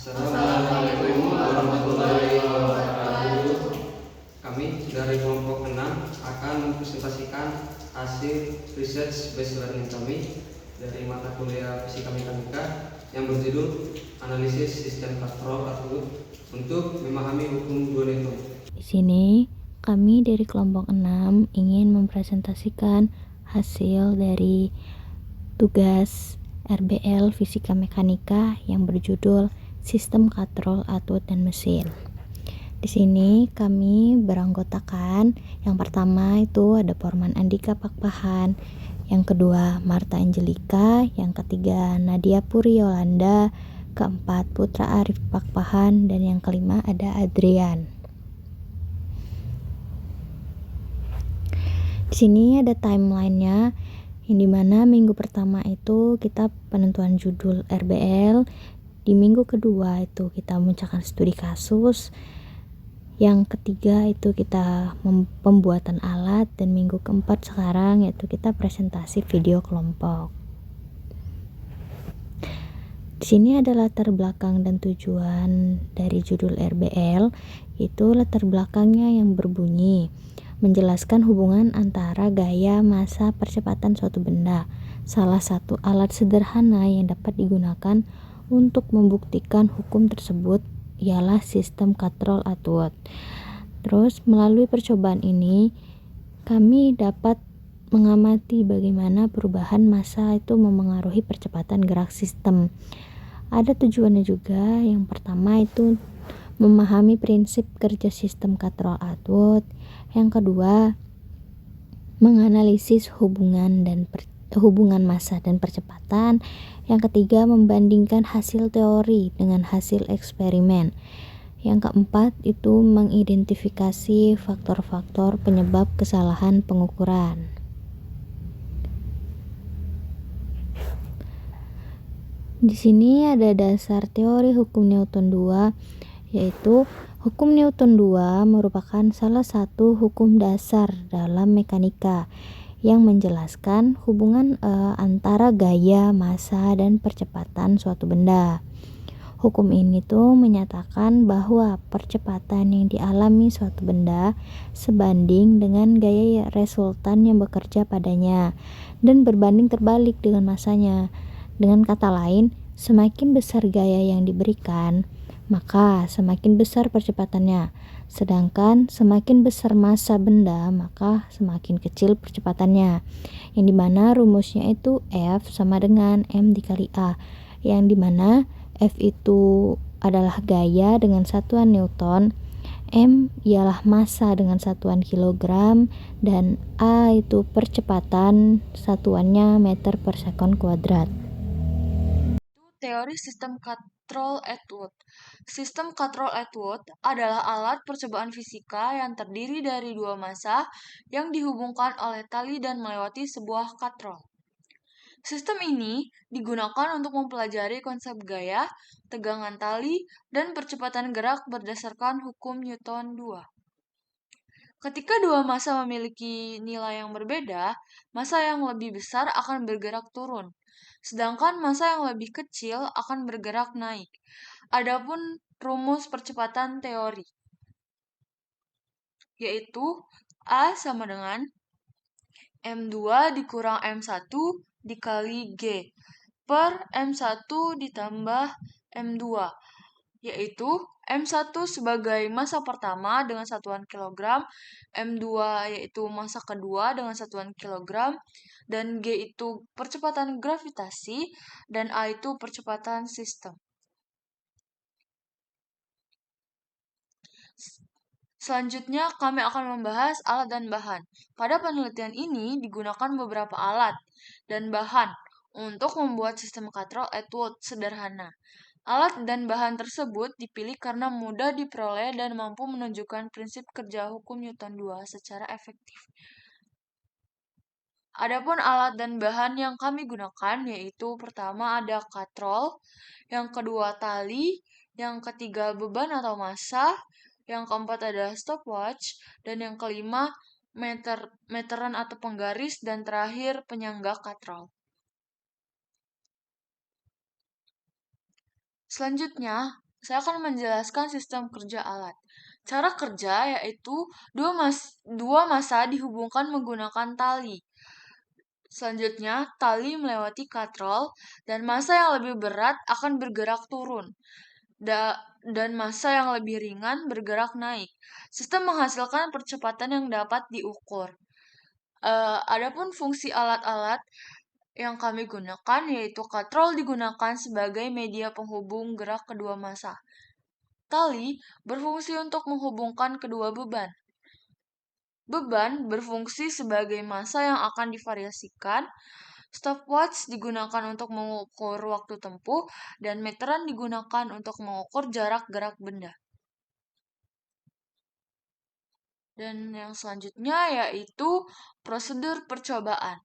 Assalamualaikum warahmatullahi wabarakatuh. Kami dari kelompok 6 akan mempresentasikan hasil research based learning kami dari mata kuliah Fisika Mekanika yang berjudul Analisis Sistem Kontrol Atau untuk memahami hukum 2 Newton. Di sini kami dari kelompok 6 ingin mempresentasikan hasil dari tugas RBL Fisika Mekanika yang berjudul Sistem Kontrol Atut dan Mesin. Di sini kami beranggotakan, yang pertama itu ada Porman Andika Pakpahan, yang kedua Marta Angelika, yang ketiga Nadia Puri Yolanda, keempat Putra Arif Pakpahan, dan yang kelima ada Adrian. Di sini ada timelinenya, yang dimana minggu pertama itu kita penentuan judul RBL, di minggu kedua itu kita mengucapkan studi kasus, yang ketiga itu kita pembuatan alat, dan minggu keempat sekarang yaitu kita presentasi video kelompok. Di sini ada latar belakang dan tujuan dari judul RBL, yaitu latar belakangnya yang berbunyi menjelaskan hubungan antara gaya, massa, percepatan suatu benda. Salah satu alat sederhana yang dapat digunakan untuk membuktikan hukum tersebut ialah sistem kontrol Atwood. Terus melalui percobaan ini kami dapat mengamati bagaimana perubahan massa itu memengaruhi percepatan gerak sistem. Ada tujuannya juga. Yang pertama itu memahami prinsip kerja sistem kontrol Atwood. Yang kedua, menganalisis hubungan massa dan percepatan. Yang ketiga, membandingkan hasil teori dengan hasil eksperimen. Yang keempat, itu mengidentifikasi faktor-faktor penyebab kesalahan pengukuran. Di sini ada dasar teori hukum Newton 2, yaitu hukum Newton 2 merupakan salah satu hukum dasar dalam mekanika yang menjelaskan hubungan antara gaya, massa, dan percepatan suatu benda. Hukum ini tuh menyatakan bahwa percepatan yang dialami suatu benda sebanding dengan gaya resultan yang bekerja padanya dan berbanding terbalik dengan massanya. Dengan kata lain, semakin besar gaya yang diberikan, maka semakin besar percepatannya. Sedangkan semakin besar massa benda, maka semakin kecil percepatannya. Yang dimana rumusnya itu F sama dengan M dikali A. Yang dimana F itu adalah gaya dengan satuan Newton, M ialah massa dengan satuan kilogram, dan A itu percepatan, satuannya meter per sekon kuadrat. Teori sistem kontrol Atwood. Sistem kontrol Atwood adalah alat percobaan fisika yang terdiri dari dua massa yang dihubungkan oleh tali dan melewati sebuah katrol. Sistem ini digunakan untuk mempelajari konsep gaya, tegangan tali, dan percepatan gerak berdasarkan hukum Newton 2. Ketika dua massa memiliki nilai yang berbeda, massa yang lebih besar akan bergerak turun, sedangkan massa yang lebih kecil akan bergerak naik. Adapun rumus percepatan teori, yaitu A sama dengan M2 dikurang M1 dikali G per M1 ditambah M2, yaitu M1 sebagai massa pertama dengan satuan kilogram, M2 yaitu massa kedua dengan satuan kilogram, dan G itu percepatan gravitasi, dan A itu percepatan sistem. Selanjutnya, kami akan membahas alat dan bahan. Pada penelitian ini digunakan beberapa alat dan bahan untuk membuat sistem kontrol Atwood sederhana. Alat dan bahan tersebut dipilih karena mudah diperoleh dan mampu menunjukkan prinsip kerja hukum Newton 2 secara efektif. Adapun alat dan bahan yang kami gunakan yaitu pertama ada katrol, yang kedua tali, yang ketiga beban atau massa, yang keempat ada stopwatch, dan yang kelima meteran atau penggaris, dan terakhir penyangga katrol. Selanjutnya, saya akan menjelaskan sistem kerja alat. Cara kerja yaitu dua massa dihubungkan menggunakan tali. Selanjutnya, tali melewati katrol dan massa yang lebih berat akan bergerak turun. Dan massa yang lebih ringan bergerak naik. Sistem menghasilkan percepatan yang dapat diukur. Adapun fungsi alat-alat yang kami gunakan yaitu katrol digunakan sebagai media penghubung gerak kedua massa. Tali berfungsi untuk menghubungkan kedua beban. Beban berfungsi sebagai massa yang akan divariasikan. Stopwatch digunakan untuk mengukur waktu tempuh dan meteran digunakan untuk mengukur jarak gerak benda. Dan yang selanjutnya yaitu prosedur percobaan.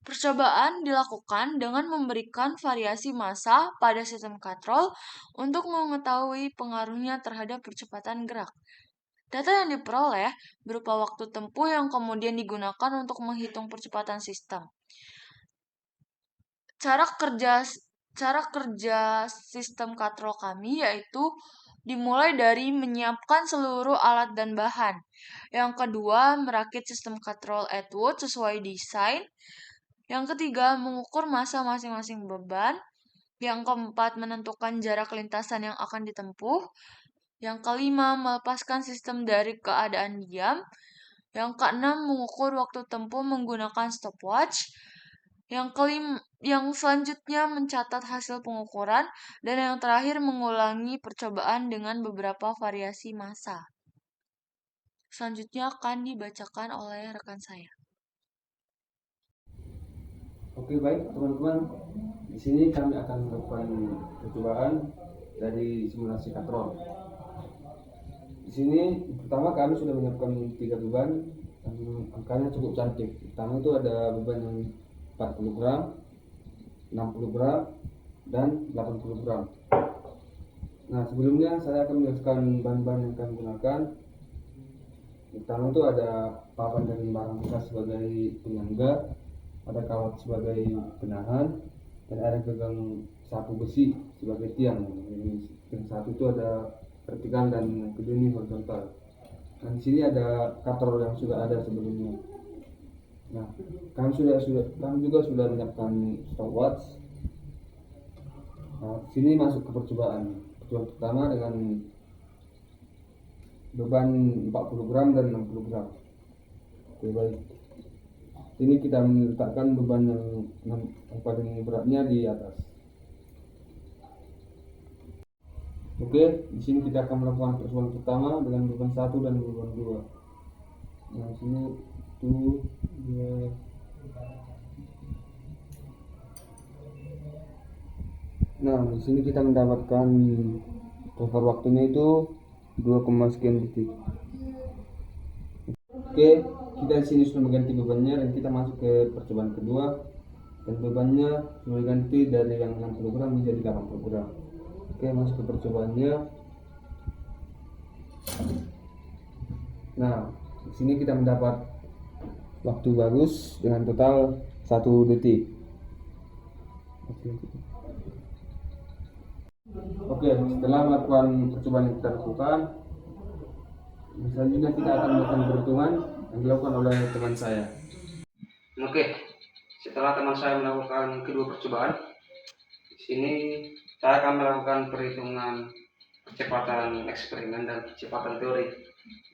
Percobaan dilakukan dengan memberikan variasi massa pada sistem katrol untuk mengetahui pengaruhnya terhadap percepatan gerak. Data yang diperoleh berupa waktu tempuh yang kemudian digunakan untuk menghitung percepatan sistem. Cara kerja sistem katrol kami yaitu dimulai dari menyiapkan seluruh alat dan bahan. Yang kedua, merakit sistem katrol Atwood sesuai desain. Yang ketiga, mengukur massa masing-masing beban. Yang keempat, menentukan jarak lintasan yang akan ditempuh. Yang kelima, melepaskan sistem dari keadaan diam. Yang keenam, mengukur waktu tempuh menggunakan stopwatch. Yang selanjutnya mencatat hasil pengukuran, dan yang terakhir mengulangi percobaan dengan beberapa variasi massa. Selanjutnya akan dibacakan oleh rekan saya. Oke, baik teman-teman. Di sini kami akan melakukan percobaan dari simulasi katrol. Di sini pertama kami sudah menyiapkan 3 beban dan angkanya cukup cantik. Pertama itu ada beban yang 40 gram, 60 gram, dan 80 gram. Nah, sebelumnya saya akan menjelaskan bahan-bahan yang kami gunakan. Pertama itu ada papan dan barang bekas sebagai penyangga, ada kawat sebagai penahan, dan ada gagang sapu besi sebagai tiang. Yang satu itu ada vertikal dan yang kedua ini horizontal. Dan di sini ada katrol yang sudah ada sebelumnya. Nah, kami juga sudah menyiapkan stopwatch. Nah, sini masuk ke percobaan. Percobaan pertama dengan beban 40 gram dan 60 gram. Oke, baik. Ini kita meletakkan beban yang paling beratnya di atas. Oke, di sini kita akan melakukan percobaan pertama dengan beban 1 dan beban 2. Nah, di sini 1, 2. Nah, di sini kita mendapatkan total waktunya itu 2, sekian detik. Oke, kita di sini sudah mengganti bebannya dan kita masuk ke percobaan kedua. Dan bebannya sudah diganti dari yang 60 gram menjadi 80 gram. Oke, masuk ke percobaannya. Nah, di sini kita mendapat waktu bagus dengan total 1 detik. Oke, setelah melakukan percobaan yang kita lakukan, selanjutnya kita akan melakukan perhitungan yang dilakukan oleh teman saya. Oke, setelah teman saya melakukan kedua percobaan, di sini saya akan melakukan perhitungan percepatan eksperimen dan percepatan teori.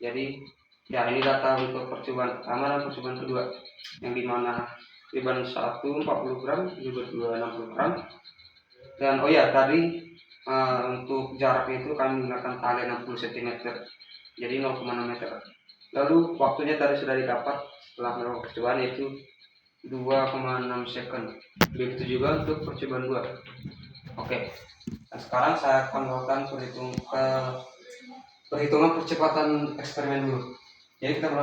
Jadi, ya ini data untuk percobaan pertama dan percobaan kedua, yang dimana beban 1 40 gram, beban 2 60 gram. Dan tadi untuk jaraknya itu kami menggunakan tali 60 cm, jadi 0,6 meter. Lalu waktunya tadi sudah didapat setelah melakukan percobaan yaitu 2,6 second. Begitu juga untuk percobaan 2. Oke. Dan sekarang saya akan melakukan perhitungan percepatan eksperimen dulu. Jadi kita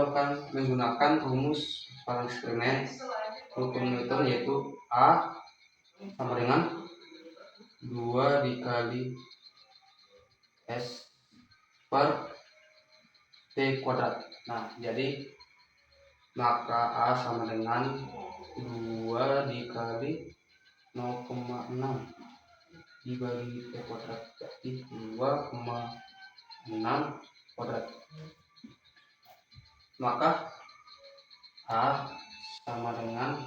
menggunakan rumus percepatan eksperimen hukum Newton, yaitu A sama dengan 2 dikali S per T kuadrat. Nah, jadi maka A sama dengan 2 dikali 0,6 dibagi T kuadrat, berarti 2 2,6 kuadrat. Maka A sama dengan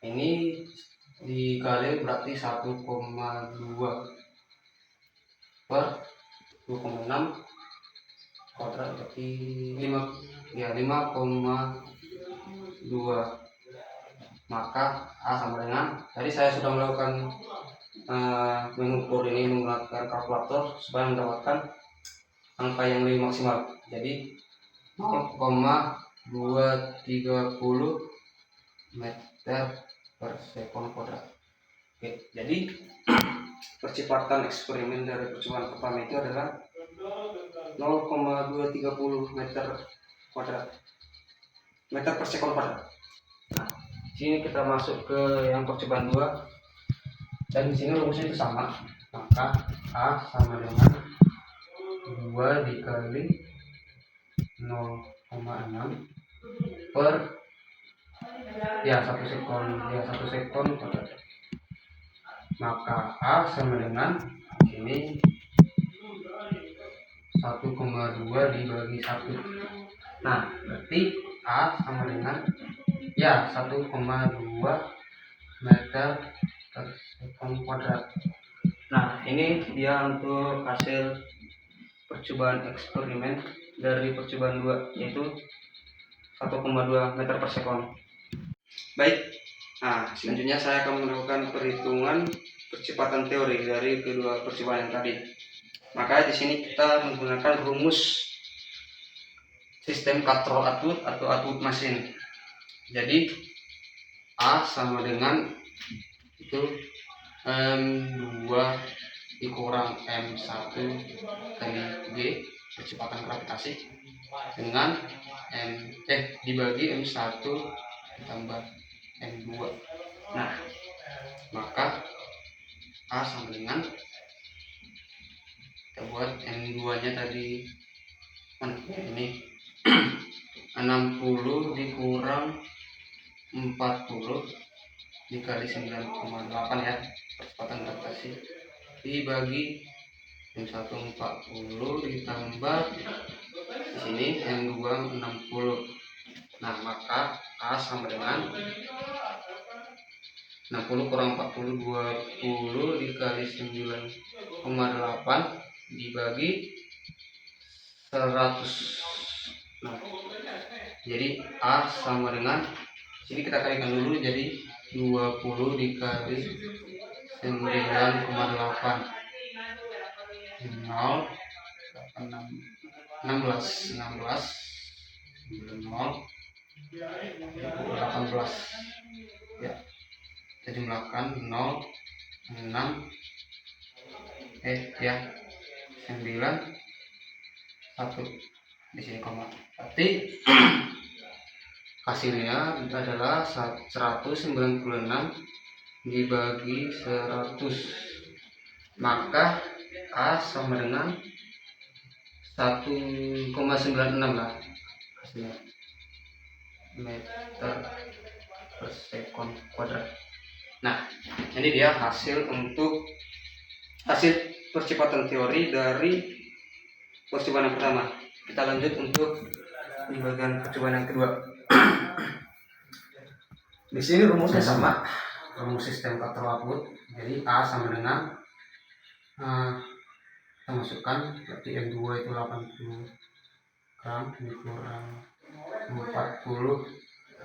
ini dikali berarti 1,2 per 2,6 kuadrat berarti 5,2. Maka A sama dengan, tadi saya sudah melakukan mengukur ini menggunakan kalkulator supaya mendapatkan angka yang lebih maksimal. Jadi 0,230 meter per sekon kuadrat. Oke, jadi percepatan eksperimen dari percobaan pertama itu adalah 0,230 meter per sekon kuadrat. Nah, sini kita masuk ke yang percobaan 2, dan di sini rumusnya itu sama. Maka A sama dengan 2 dikali 0,6 per 1 sekon kuadrat. Maka A sama dengan ini 1,2 dibagi 1. Nah, berarti A sama dengan 1,2 meter per sekon kuadrat. Nah, ini dia untuk hasil percobaan eksperimen dari percobaan 2, yaitu 1,2 meter per sekon. Baik, nah selanjutnya saya akan melakukan perhitungan percepatan teori dari kedua percobaan yang tadi. Maka di sini kita menggunakan rumus sistem katrol atwood atau atwood mesin. Jadi A sama dengan itu M2 dikurang M1 kali G percepatan gravitasi dengan dibagi M1 ditambah M2. Nah, maka A sama dengan, kita buat M2 nya tadi ini 60 dikurang 40 dikali 9,8 ya, percepatan gravitasi dibagi M1 40 ditambah di sini M2 60. Nah, maka A sama dengan 60 kurang 40 20 dikali 9,8 dibagi 100. Nah, jadi A sama dengan, sini kita kalikan dulu, jadi 20 dikali 9,8 18 ya, kita jumlahkan 9 1 di sini koma, berarti hasilnya adalah 196 dibagi 100. Maka A sama dengan 1,96 lah hasilnya, meter per sekon kuadrat. Nah, ini dia hasil percepatan teori dari percobaan yang pertama. Kita lanjut untuk di bagian percobaan yang kedua. Di sini rumusnya sama, rumus sistem katrol atwood. Jadi A sama dengan kita masukkan, berarti M2 itu 80 gram dikurang 40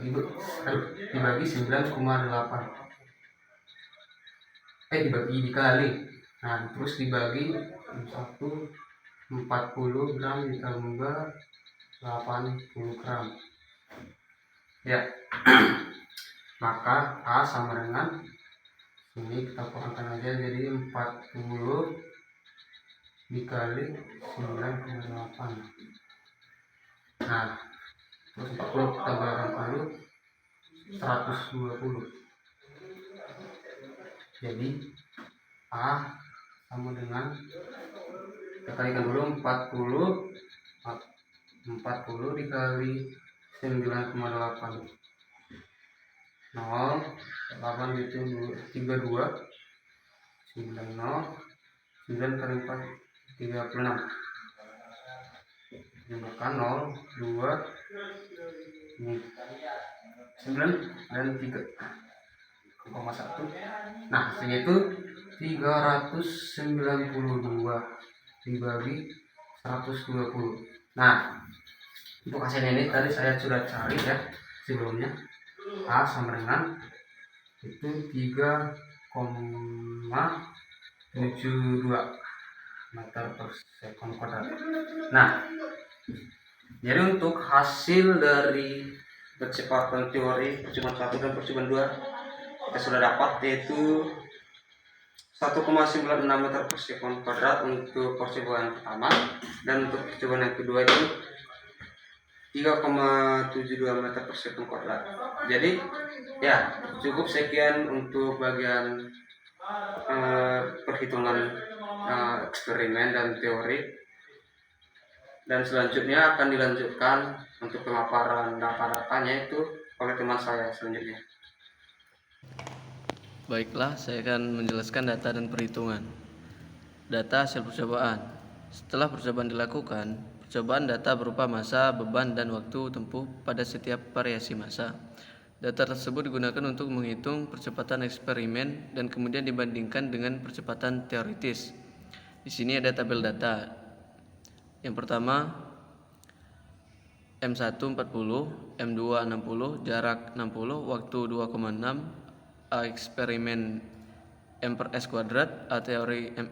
dibagi 9,8 dikali, nah terus dibagi 1 40 gram ditambah 80 gram ya. Maka A sama dengan ini, kita kurangkan aja, jadi 40 dikali 9,8. Nah, terus 40 tambah 80 120. Jadi A sama dengan, kita kalikan dulu 40 dikali 9,8 8 itu 32 90 9 kali 4 36. Tambahkan 0 2 ini 9 dan 3 koma 1. Nah hasilnya itu 392 dibagi 120. Nah untuk hasilnya ini tadi saya sudah cari ya sebelumnya. A sama dengan itu 3,72 meter per sekon kuadrat. Nah jadi untuk hasil dari percepatan teori percobaan 1 dan percobaan 2 kita sudah dapat, yaitu 1,96 meter per sekon kuadrat untuk percobaan pertama, dan untuk percobaan yang kedua itu 3,72 meter per sekon kuadrat. Jadi ya cukup sekian untuk bagian perhitungan eksperimen dan teori. Dan selanjutnya akan dilanjutkan untuk pemaparan data-datanya itu oleh teman saya selanjutnya. Baiklah, saya akan menjelaskan data dan perhitungan. Data hasil percobaan. Setelah percobaan dilakukan, percobaan data berupa massa, beban, dan waktu tempuh pada setiap variasi massa. Data tersebut digunakan untuk menghitung percepatan eksperimen dan kemudian dibandingkan dengan percepatan teoritis. Di sini ada tabel data. Yang pertama, M1 40, M2 60, jarak 60, waktu 2,6, A eksperimen M per S kuadrat, A teori M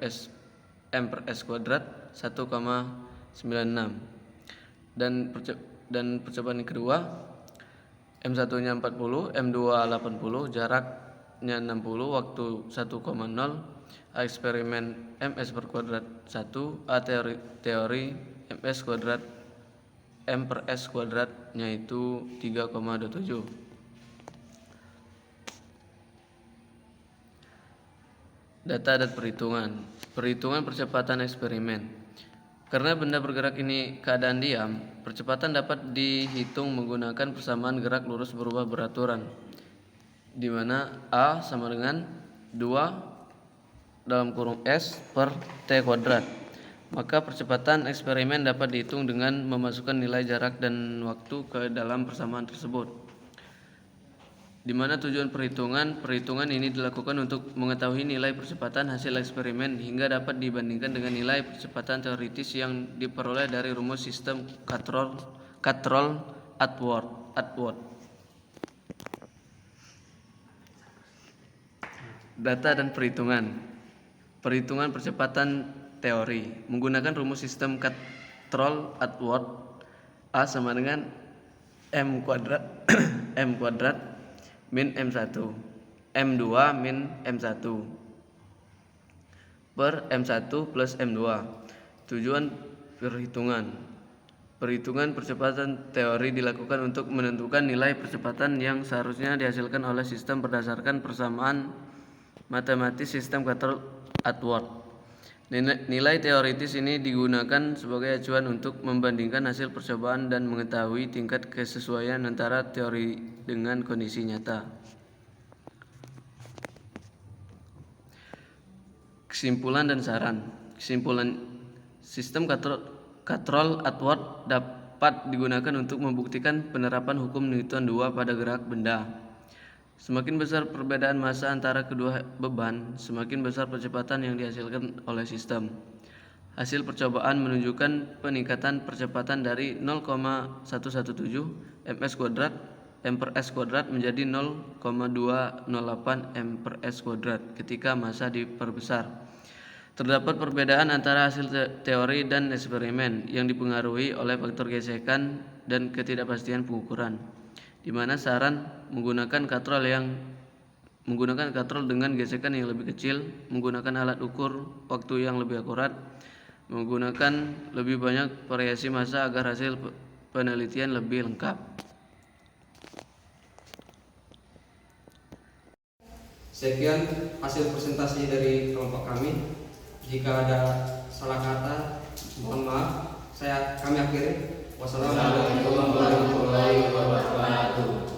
per S kuadrat 1,96. Dan percobaan yang kedua, M1 nya 40, M2 80, jaraknya 60, waktu 1,0, A eksperimen MS per kuadrat 1, A teori MS kuadrat M per S kuadratnya itu 3,27. Data dan perhitungan. Perhitungan percepatan eksperimen. Karena benda bergerak ini keadaan diam, percepatan dapat dihitung menggunakan persamaan gerak lurus berubah beraturan, di mana A sama dengan 2 dalam kurung S per T kuadrat. Maka percepatan eksperimen dapat dihitung dengan memasukkan nilai jarak dan waktu ke dalam persamaan tersebut. Di mana tujuan perhitungan ini dilakukan untuk mengetahui nilai percepatan hasil eksperimen hingga dapat dibandingkan dengan nilai percepatan teoritis yang diperoleh dari rumus sistem Cottrell-Atwood. Data dan perhitungan. Perhitungan percepatan teori menggunakan rumus sistem Cottrell-Atwood. A sama dengan M kuadrat M kuadrat min M1, M2 min M1 per M1 plus M2. Tujuan perhitungan. Perhitungan percepatan teori dilakukan untuk menentukan nilai percepatan yang seharusnya dihasilkan oleh sistem berdasarkan persamaan matematis sistem Cottrell-Atwood. Nilai teoritis ini digunakan sebagai acuan untuk membandingkan hasil percobaan dan mengetahui tingkat kesesuaian antara teori dengan kondisi nyata. Kesimpulan dan saran. Kesimpulan, sistem Cottrell-Atwood dapat digunakan untuk membuktikan penerapan hukum Newton 2 pada gerak benda. Semakin besar perbedaan massa antara kedua beban, semakin besar percepatan yang dihasilkan oleh sistem. Hasil percobaan menunjukkan peningkatan percepatan dari 0,117 ms kuadrat m per s kuadrat menjadi 0,208 m per s kuadrat ketika massa diperbesar. Terdapat perbedaan antara hasil teori dan eksperimen yang dipengaruhi oleh faktor gesekan dan ketidakpastian pengukuran, di mana saran menggunakan katrol dengan gesekan yang lebih kecil, menggunakan alat ukur waktu yang lebih akurat, menggunakan lebih banyak variasi massa agar hasil penelitian lebih lengkap. Sekian hasil presentasi dari kelompok kami. Jika ada salah kata, mohon maaf. Kami akhiri. Wassalamualaikum warahmatullahi wabarakatuh.